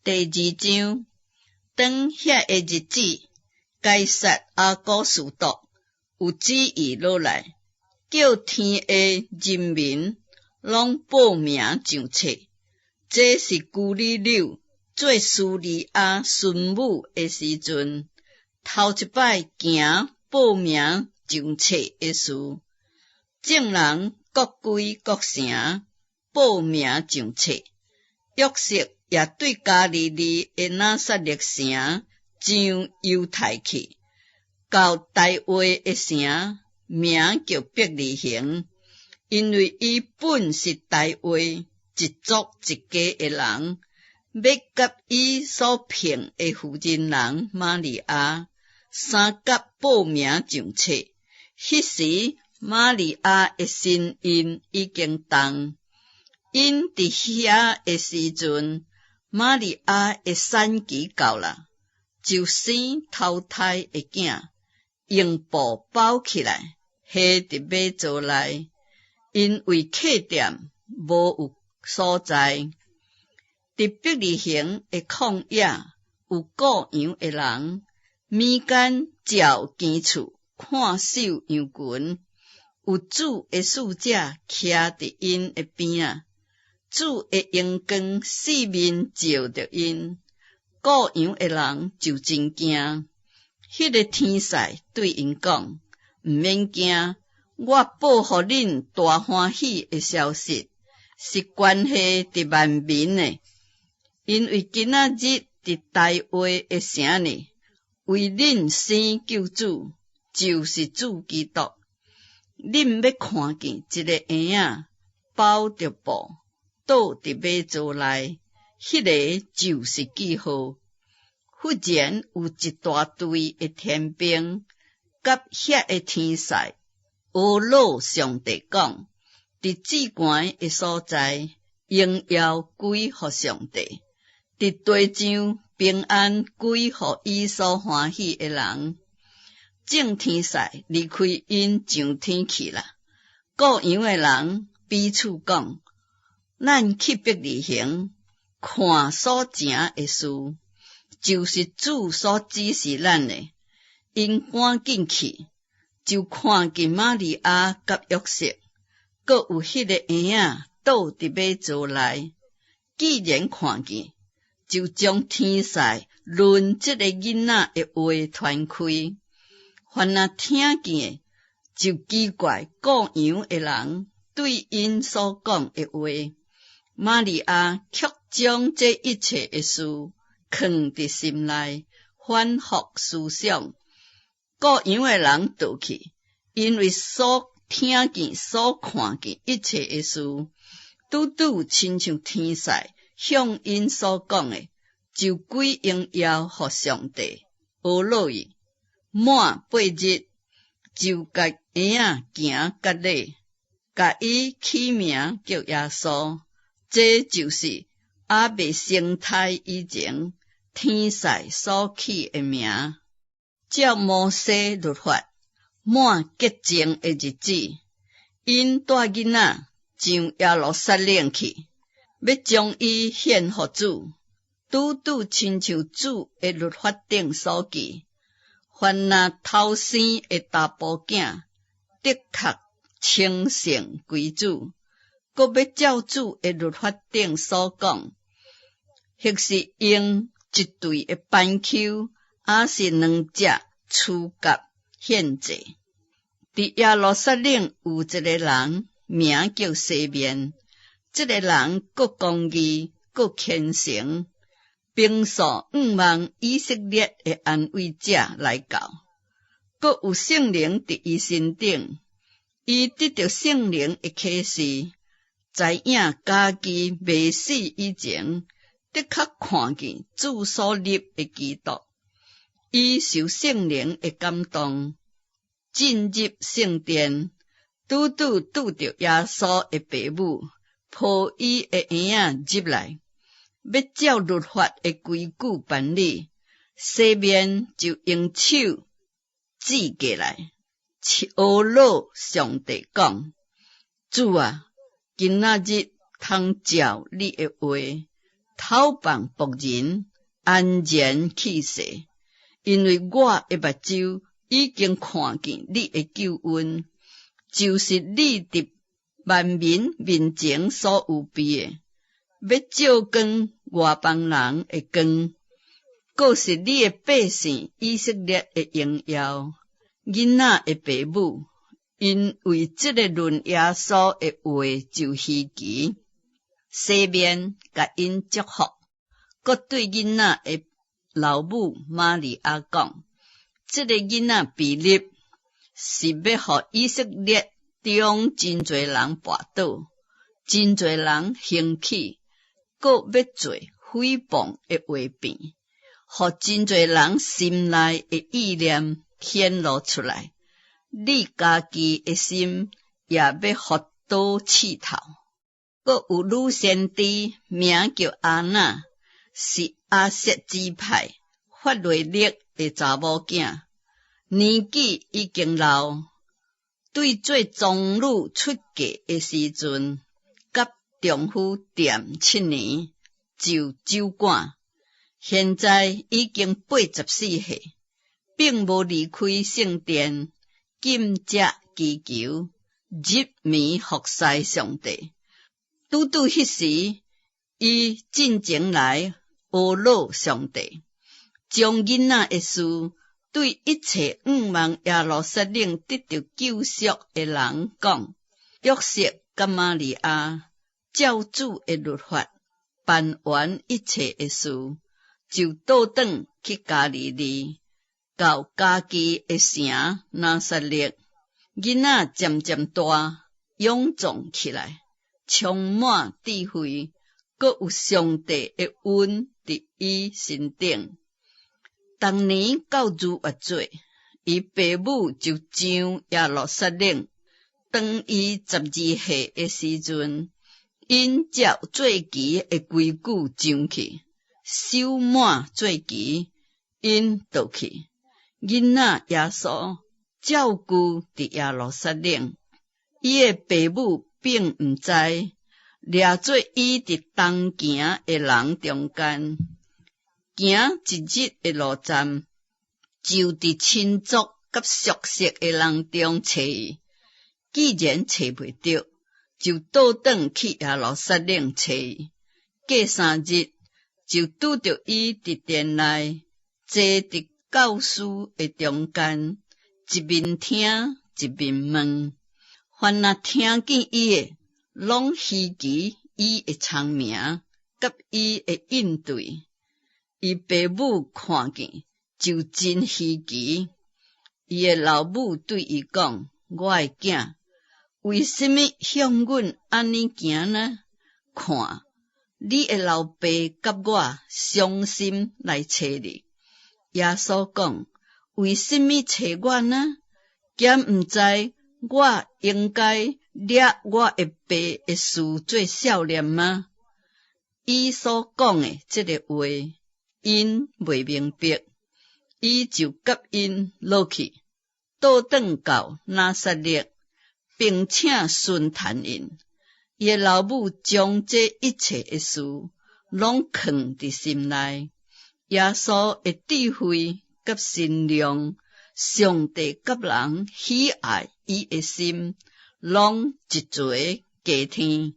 第2章，当遐个日子，该撒阿古士督有旨意落来，叫天下人民拢报名上册。这是居里柳做苏利亚孙母的时阵，头一摆行报名上册的事。众人各归各城报名上册。约瑟也对加利利的拿撒勒城上犹太去，到大卫的城，名叫伯利恒，因为伊本是大卫一族一家的人，要甲伊所聘的妇人人玛利亚三甲报名上册。迄时玛利亚的身孕已经重，因伫遐的时阵，玛利亚的产期到了，就生头胎的囝，用布包起来，下伫马槽内，因为客店无有所在。伫伯利恒的旷野有雇羊的人，眠间照间厝看守羊群，有主的使者徛伫因的边啊。主的阳光四面照着因，雇羊的人就真惊。迄个天使对因讲：毋免惊，我报互恁大欢喜的消息，是关系伫万民的。因为今仔日伫大卫的城里，为恁生救主，就是主基督。恁要看见一个婴仔包着布，倒伫马槽内，迄个就是记号。忽然有一大队的天兵，甲遐个天使阿老上帝讲：伫至悬的所在，荣耀归互上帝；伫地上平安归互伊所欢喜的人。众天使离开因上天去了。雇羊的人彼此讲：咱去伯利恒看所成的事，就是主所指示咱的。因赶紧去，就看见玛利亚甲约瑟，阁有迄个婴仔倒伫马槽内。既然看见，就将天使论这个囡仔的话传开。凡那听见的，就奇怪雇羊的人对因所讲的话。玛利亚却将这一切的事藏伫心内，反复思想。雇羊的人倒去，因为所听见、所看见一切的事，拄拄亲像天使向因所讲的，就归荣耀互上帝。阿老伊满8日，就甲婴仔行割礼，甲伊起名叫耶稣。这就是还未生胎以前天使所起的名。照摩西律法，满洁净的日子，因带囡仔上耶路撒冷去，要将伊献互主。拄拄亲像主的律法顶所记，凡那头生的查甫囝，的确称圣归主。搁要照主的律法顶所讲，或是用一对的斑丘，还是2只雏鴿献祭。伫耶路撒冷有一个人，名叫西面，这个人搁公义，搁虔诚，平素仰望以色列的安慰者来到，搁有圣灵伫伊身顶，伊得到圣灵的启示，知影家己未死以前，的确看见主所立的基督。伊受圣灵的感动，进入圣殿，拄拄拄着耶稣的爸母，抱伊的婴仔入来，要照律法的规矩办理。西面就用手指过来，阿老上帝讲：主啊，今仔日通照你的话，讨棒仆人，安然去世。因为我的目睭已经看见你的救恩，就是你伫万民面前所有备的，要照光外邦人的光，佫是你的百姓以色列的荣耀。囡仔的父母，因为这个论耶稣的话就稀奇，西面甲因祝福，佫对囡仔的老母玛利亚讲，这个囡仔比利是要互以色列中真侪人跋倒，真侪人兴起，佫要做诽谤的话变，互真侪人心内的意念显露出来。你家己的心也要互倒刺透。佫有女先知名叫阿那，是阿瑟支派法雷勒的查某囝，年纪已经老，对做庄女出嫁的时阵，甲丈夫掂7年就酒馆，现在已经84岁，并无离开圣殿，禁食祈求，入眠服侍上帝。拄迄时，伊进前来阿老上帝，将囡仔的事对一切望耶路撒冷得到救赎的人讲。约瑟甲玛利亚照主的律法办完一切的事，就倒转去加利利，到家己的城拿撒勒。囡仔渐渐大，勇壮起来，充满智慧，佫有上帝的恩伫伊身顶。当年到逾越节，伊父母就上耶路撒冷，当伊12岁的时阵，因照节期的规矩上去，守满节期，因倒去。囡仔耶稣照顾伫耶路撒冷，伊的父母并毋知，掠做伊伫同行的人中间，行一日的路站，就伫亲族甲熟悉的人中找伊。既然找袂到，就倒转去耶路撒冷找伊。过3日，就拄着伊伫殿内，坐伫教师的中间，一面听一面问。凡若听见伊的，拢稀奇伊的聪明，甲伊的应对。伊父母看见，就真稀奇。伊的老母对伊讲：“我的囝，为什么向阮安尼行呢？看，你的老爸甲我伤心来找你。”耶稣讲：“为什么找我呢？敢毋知我应该掠我的爸的事做少年吗？”伊所讲的这个话，因袂明白，伊就甲因落去，倒转到拿撒勒，并且顺谈因。伊的老母将这一切的事拢藏伫心内。耶稣的智慧甲善良，上帝甲人喜爱伊的心，拢一齐加添。